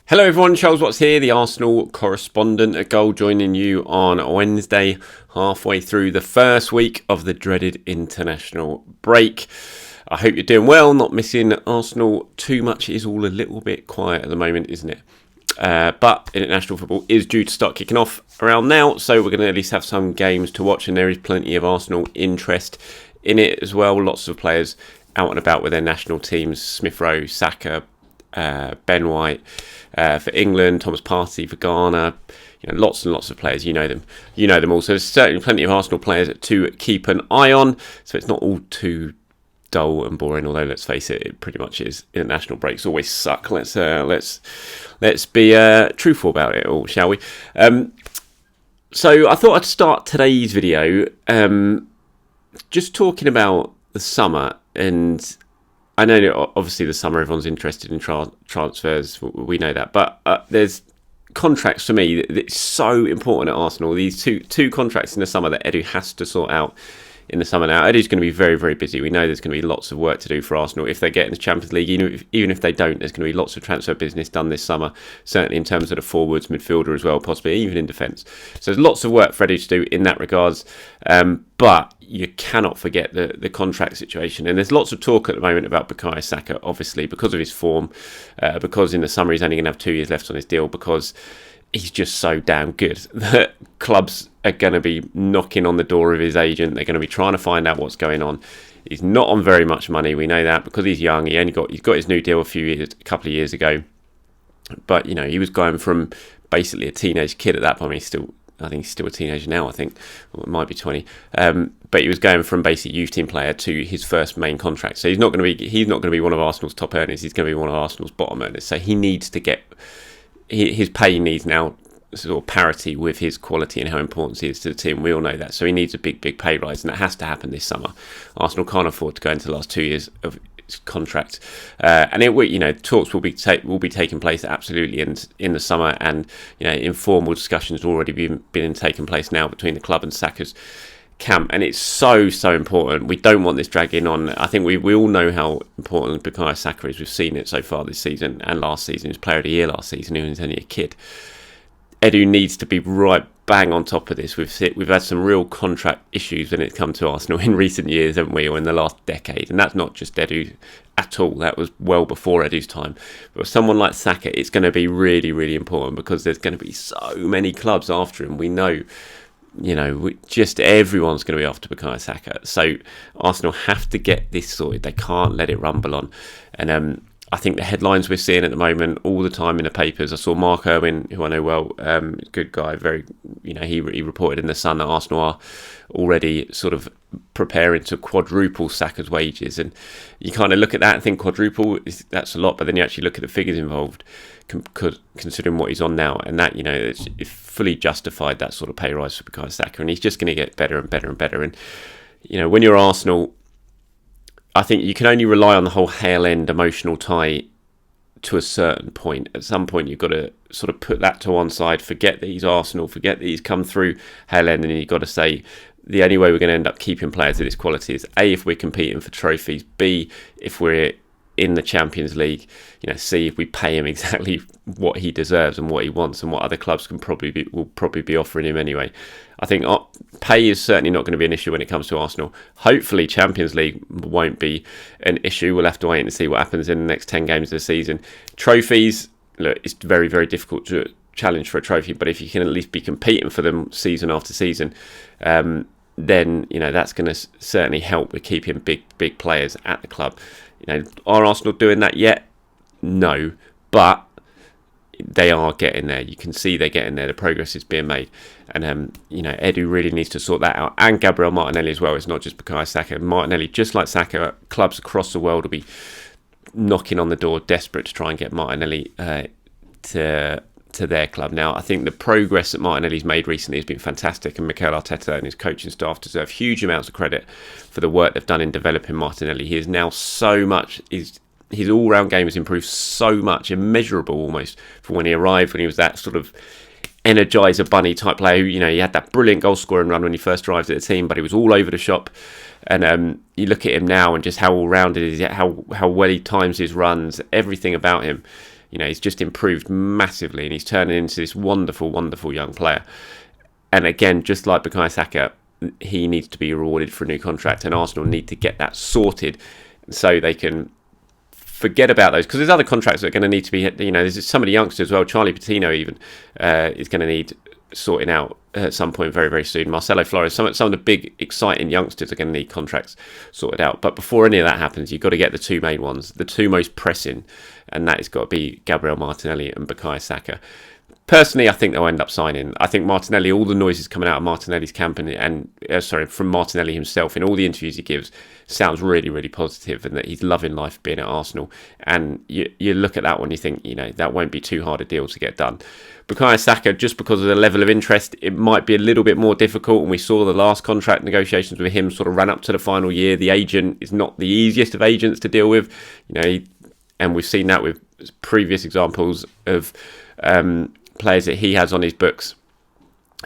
Hello everyone, Charles Watts here, the Arsenal correspondent at Goal, joining you on Wednesday, halfway through the first week of the dreaded international break. I hope you're doing well, not missing Arsenal too much. It is all a little bit quiet at the moment, isn't it? But international football is due to start kicking off around now, so we're going to at least have some games to watch, and there is plenty of Arsenal interest in it as well. Lots of players out and about with their national teams: Smith Rowe, Saka, Ben White for England, Thomas Partey for Ghana. Lots and lots of players. You know them all. So there's certainly plenty of Arsenal players to keep an eye on. So it's not all too dull and boring. Although let's face it, it pretty much is. International breaks always suck. Let's be truthful about it all, shall we? So I thought I'd start today's video just talking about the summer. And I know obviously the summer everyone's interested in transfers, we know that, but there's contracts for me that's so important at Arsenal. These two contracts in the summer that Edu has to sort out in the summer. Now Edu's going to be very, very busy. We know there's going to be lots of work to do for Arsenal if they get in the Champions League. Even if they don't, there's going to be lots of transfer business done this summer, certainly in terms of the forwards, midfielder as well, possibly even in defence. So there's lots of work for Edu to do in that regards, but you cannot forget the contract situation. And there's lots of talk at the moment about Bukayo Saka, obviously, because of his form, because in the summer he's only going to have 2 years left on his deal, because he's just so damn good that clubs are going to be knocking on the door of his agent. They're going to be trying to find out what's going on. He's not on very much money. We know that because he's young. He's got his new deal a couple of years ago. But he was going from basically a teenage kid at that point. I think he's still a teenager now. I think it might be 20. But he was going from basically youth team player to his first main contract. So he's not going to be one of Arsenal's top earners. He's going to be one of Arsenal's bottom earners. So he needs to get his pay needs now sort of parity with his quality and how important he is to the team. We all know that. So he needs a big pay rise, and that has to happen this summer. Arsenal can't afford to go into the last 2 years of his contract, and talks will be taking place absolutely in the summer, and informal discussions already been taking place now between the club and Saka's camp, and it's so important. We don't want this dragging on. I think we all know how important Bukayo Saka is. We've seen it so far this season and last season. He was player of the year last season. He was only a kid. Edu needs to be right bang on top of this. We've had some real contract issues when it comes to Arsenal in recent years, haven't we, or in the last decade? And that's not just Edu at all. That was well before Edu's time. But with someone like Saka, it's going to be really, really important, because there's going to be so many clubs after him. We know. Just everyone's going to be after Bukayo Saka. So Arsenal have to get this sorted. They can't let it rumble on. And I think the headlines we're seeing at the moment all the time in the papers. I saw Mark Irwin, who I know well, good guy, very, he reported in The Sun that Arsenal are already sort of preparing to quadruple Saka's wages. And you kind of look at that and think quadruple, that's a lot, but then you actually look at the figures involved, considering what he's on now, and that, it's fully justified, that sort of pay rise for Bukayo Saka, and he's just going to get better and better and better. And, when you're Arsenal, I think you can only rely on the whole Hale End emotional tie to a certain point. At some point, you've got to sort of put that to one side, forget that he's Arsenal, forget that he's come through Hale End, and you've got to say, the only way we're going to end up keeping players of this quality is A, if we're competing for trophies, B, if we're in the Champions League, C, if we pay him exactly what he deserves and what he wants, and what other clubs will probably be offering him anyway. I think pay is certainly not going to be an issue when it comes to Arsenal. Hopefully Champions League won't be an issue. We'll have to wait and see what happens in the next 10 games of the season. Trophies, look, it's very, very difficult to challenge for a trophy, but if you can at least be competing for them season after season, then that's going to certainly help with keeping big players at the club. Are Arsenal doing that yet? No, but they are getting there. You can see they're getting there. The progress is being made, and Edu really needs to sort that out. And Gabriel Martinelli as well. It's not just Bukayo Saka. Martinelli, just like Saka, clubs across the world will be knocking on the door, desperate to try and get Martinelli to their club. Now, I think the progress that Martinelli's made recently has been fantastic, and Mikel Arteta and his coaching staff deserve huge amounts of credit for the work they've done in developing Martinelli. He is now so much, his all-round game has improved so much, immeasurable almost, from when he arrived, when he was that sort of energizer bunny type player who, he had that brilliant goal scoring run when he first arrived at the team, but he was all over the shop. And you look at him now and just how all-rounded he is, how well he times his runs, everything about him. he's just improved massively, and he's turning into this wonderful, wonderful young player. And again, just like Bukayo Saka, he needs to be rewarded for a new contract, and Arsenal need to get that sorted so they can forget about those, because there's other contracts that are going to need to be, there's some of the youngsters as well. Charlie Patino even is going to need sorting out at some point very, very soon. Marcelo Flores, some of the big, exciting youngsters are going to need contracts sorted out. But before any of that happens, you've got to get the two main ones, the two most pressing, and that has got to be Gabriel Martinelli and Bukayo Saka. Personally, I think they'll end up signing. I think Martinelli, all the noises coming out of Martinelli's camp from Martinelli himself in all the interviews he gives, sounds really, really positive, and that he's loving life being at Arsenal. And you look at that one, you think, that won't be too hard a deal to get done. Bukayo Saka, just because of the level of interest, it might be a little bit more difficult. And we saw the last contract negotiations with him sort of ran up to the final year. The agent is not the easiest of agents to deal with, and we've seen that with previous examples of players that he has on his books.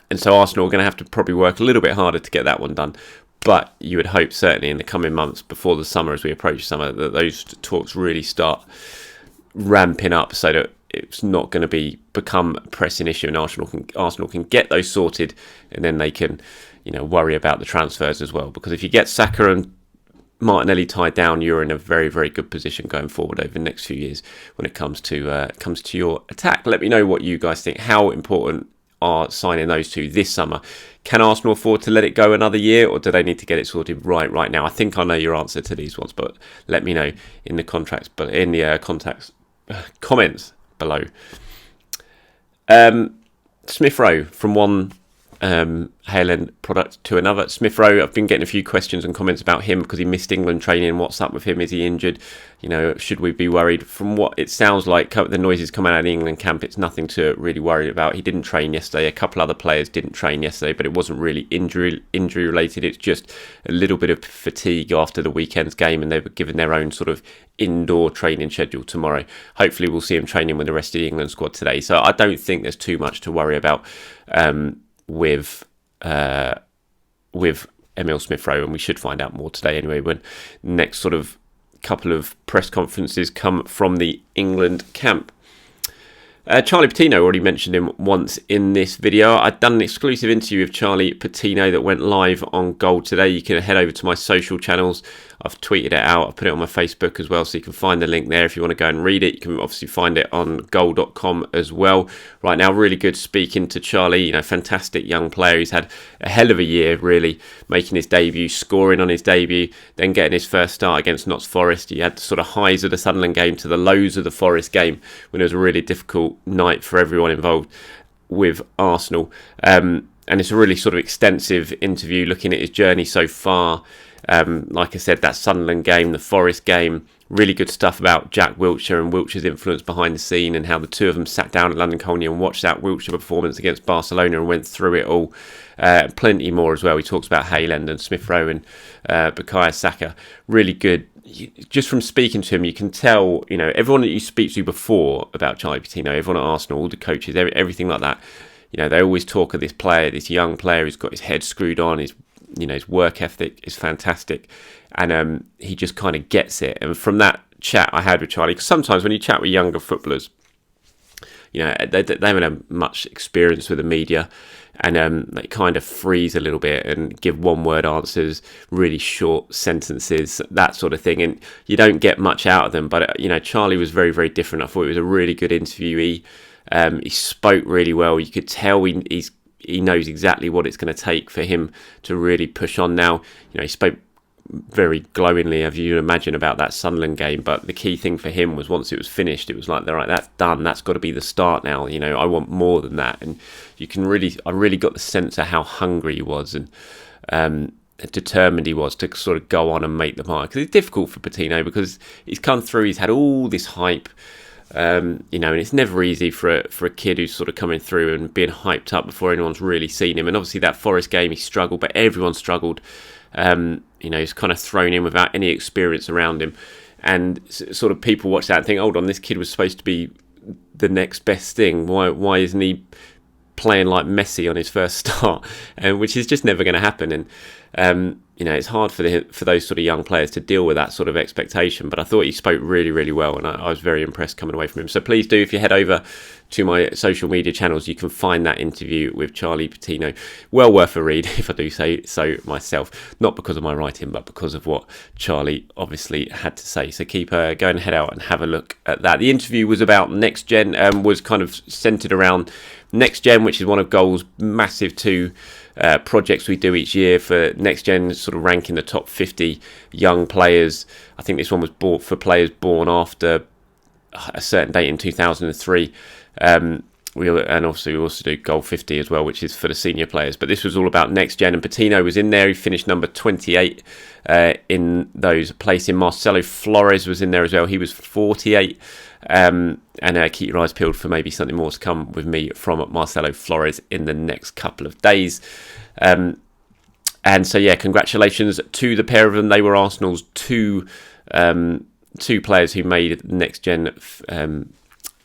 And so Arsenal are going to have to probably work a little bit harder to get that one done. But you would hope, certainly in the coming months before the summer, as we approach summer, that those talks really start ramping up so that it's not going to become a pressing issue, and Arsenal can get those sorted, and then they can worry about the transfers as well. Because if you get Saka and Martinelli tied down, you're in a very, very good position going forward over the next few years when it comes to your attack. Let me know what you guys think. How important are signing those two this summer? Can Arsenal afford to let it go another year, or do they need to get it sorted right now? I think I know your answer to these ones, but let me know in the comments below. Smith Rowe, from one Hale End product to another. Smith Rowe, I've been getting a few questions and comments about him because he missed England training. What's up with him? Is he injured? Should we be worried? From what it sounds like, the noises coming out of the England camp, it's nothing to really worry about. He didn't train yesterday. A couple other players didn't train yesterday, but it wasn't really injury related. It's just a little bit of fatigue after the weekend's game, and they were given their own sort of indoor training schedule tomorrow. Hopefully we'll see him training with the rest of the England squad today. So I don't think there's too much to worry about with Emile Smith Rowe, and we should find out more today anyway when next sort of couple of press conferences come from the England camp. Charlie Patino, already mentioned him once in this video. I've done an exclusive interview with Charlie Patino that went live on Gold today. You can head over to my social channels. I've tweeted it out. I've put it on my Facebook as well, so you can find the link there if you want to go and read it. You can obviously find it on goal.com as well. Right now, really good speaking to Charlie. Fantastic young player. He's had a hell of a year, really, making his debut, scoring on his debut, then getting his first start against Notts Forest. He had the sort of highs of the Sunderland game to the lows of the Forest game when it was a really difficult night for everyone involved with Arsenal. And it's a really sort of extensive interview looking at his journey so far. Like I said, that Sunderland game, the Forest game, really good stuff about Jack Wilshere and Wilshere's influence behind the scene, and how the two of them sat down at London Colney and watched that Wilshere performance against Barcelona and went through it all. Plenty more as well. He talks about Hale End and Smith Rowe and Bukayo Saka. Really good. Just from speaking to him, you can tell, everyone that you speak to before about Charlie Patino, everyone at Arsenal, all the coaches, everything like that, they always talk of this player, this young player who's got his head screwed on, his work ethic is fantastic, and he just kind of gets it. And from that chat I had with Charlie, because sometimes when you chat with younger footballers, they haven't had much experience with the media, and they kind of freeze a little bit and give one-word answers, really short sentences, that sort of thing, and you don't get much out of them. But Charlie was very, very different. I thought it was a really good interviewee. He spoke really well. You could tell he knows exactly what it's going to take for him to really push on now. He spoke very glowingly, as you imagine, about that Sunderland game, but the key thing for him was once it was finished, it was like, all right, that's done, that's got to be the start now. I want more than that. And I really got the sense of how hungry he was and determined he was to sort of go on and make the mark. Because it's difficult for Patino, because he's come through, he's had all this hype, and it's never easy for a kid who's sort of coming through and being hyped up before anyone's really seen him. And obviously that Forest game he struggled, but everyone struggled. He's kind of thrown in without any experience around him, and sort of people watch that and think, hold on, this kid was supposed to be the next best thing. Why isn't he playing like Messi on his first start? Which is just never going to happen. And it's hard for those sort of young players to deal with that sort of expectation. But I thought he spoke really, really well, and I was very impressed coming away from him. So please do, if you head over to my social media channels, you can find that interview with Charlie Patino. Well worth a read, if I do say so myself. Not because of my writing, but because of what Charlie obviously had to say. So keep go and head out and have a look at that. The interview was about Next Gen, was kind of centred around Next Gen, which is one of Goal's massive two projects we do each year for Next Gen, sort of ranking the top 50 young players. I think this one was bought for players born after a certain date in 2003. And obviously we also do Goal 50 as well, which is for the senior players. But this was all about Next Gen, and Patino was in there. He finished number 28 in those, placing. Marcelo Flores was in there as well. He was 48. And keep your eyes peeled for maybe something more to come with me from Marcelo Flores in the next couple of days. And so, yeah, congratulations to the pair of them. They were Arsenal's two players who made Next Gen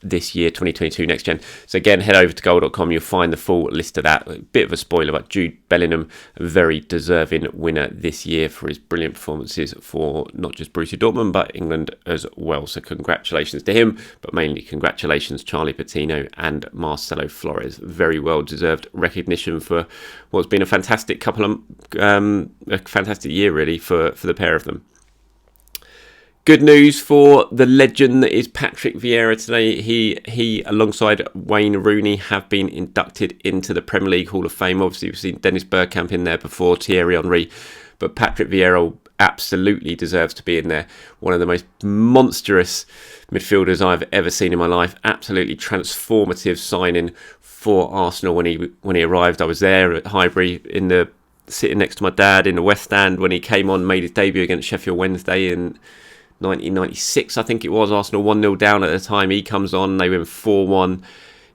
this year, 2022 Next Gen. So again, head over to goal.com. You'll find the full list of that. A bit of a spoiler, but Jude Bellingham, a very deserving winner this year for his brilliant performances for not just Borussia Dortmund, but England as well. So congratulations to him, but mainly congratulations Charlie Patino and Marcelo Flores. Very well deserved recognition for what's been a fantastic a fantastic year really for the pair of them. Good news for the legend that is Patrick Vieira today. He alongside Wayne Rooney have been inducted into the Premier League Hall of Fame. Obviously, we've seen Dennis Bergkamp in there before, Thierry Henry, but Patrick Vieira absolutely deserves to be in there. One of the most monstrous midfielders I've ever seen in my life. Absolutely transformative signing for Arsenal when he arrived. I was there at Highbury sitting next to my dad in the West Stand when he came on, made his debut against Sheffield Wednesday in 1996, I think it was. Arsenal 1-0 down at the time. He comes on, they win 4-1.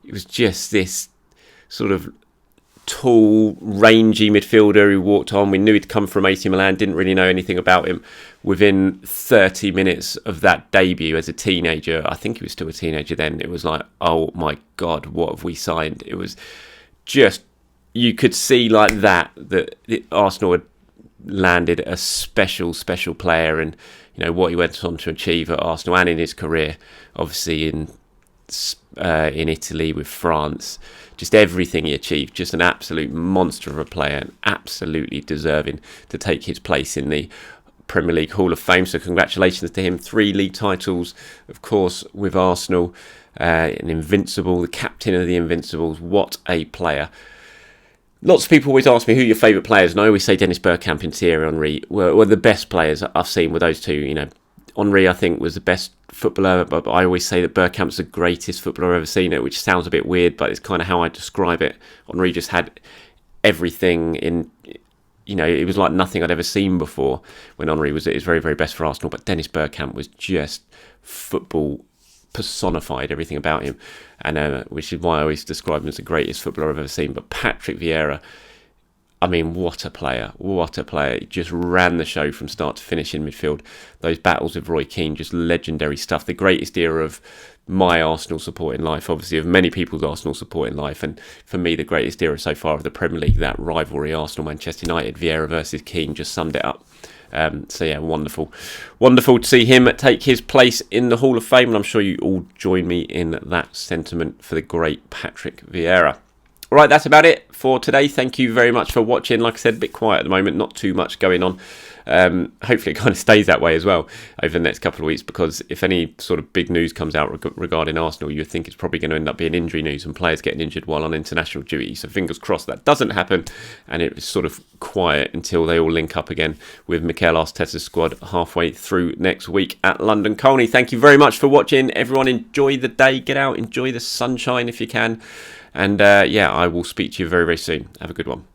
It was just this sort of tall, rangy midfielder who walked on. We knew he'd come from AC Milan, didn't really know anything about him. Within 30 minutes of that debut as a teenager, I think he was still a teenager then, it was like, oh my God, what have we signed? It was just, you could see like that Arsenal had landed a special player, and what he went on to achieve at Arsenal and in his career, obviously in Italy with France, just everything he achieved, just an absolute monster of a player and absolutely deserving to take his place in the Premier League Hall of Fame. So congratulations to him. 3 league titles, of course, with Arsenal, an Invincible, the captain of the Invincibles. What a player. Lots of people always ask me who your favourite players, and I always say Dennis Bergkamp and Thierry Henry were the best players I've seen with those two. Henry, I think, was the best footballer, but I always say that Bergkamp's the greatest footballer I've ever seen, which sounds a bit weird, but it's kind of how I describe it. Henry just had everything in, it was like nothing I'd ever seen before when Henry was at his very, very best for Arsenal, but Dennis Bergkamp was just football personified, everything about him, and which is why I always describe him as the greatest footballer I've ever seen. But Patrick Vieira, I mean, what a player. He just ran the show from start to finish in midfield. Those battles with Roy Keane, just legendary stuff. The greatest era of my Arsenal support in life, obviously of many people's Arsenal support in life, and for me the greatest era so far of the Premier League, that rivalry Arsenal-Manchester United, Vieira versus Keane, just summed it up. So yeah, wonderful to see him take his place in the Hall of Fame, and I'm sure you all join me in that sentiment for the great Patrick Vieira. All right, that's about it for today. Thank you very much for watching. Like I said, a bit quiet at the moment, not too much going on. Hopefully it kind of stays that way as well over the next couple of weeks, because if any sort of big news comes out regarding Arsenal, you think it's probably going to end up being injury news and players getting injured while on international duty. So fingers crossed that doesn't happen, and it's sort of quiet until they all link up again with Mikel Arteta's squad halfway through next week at London Colney. Thank you very much for watching. Everyone, enjoy the day. Get out, enjoy the sunshine if you can. And I will speak to you very, very soon. Have a good one.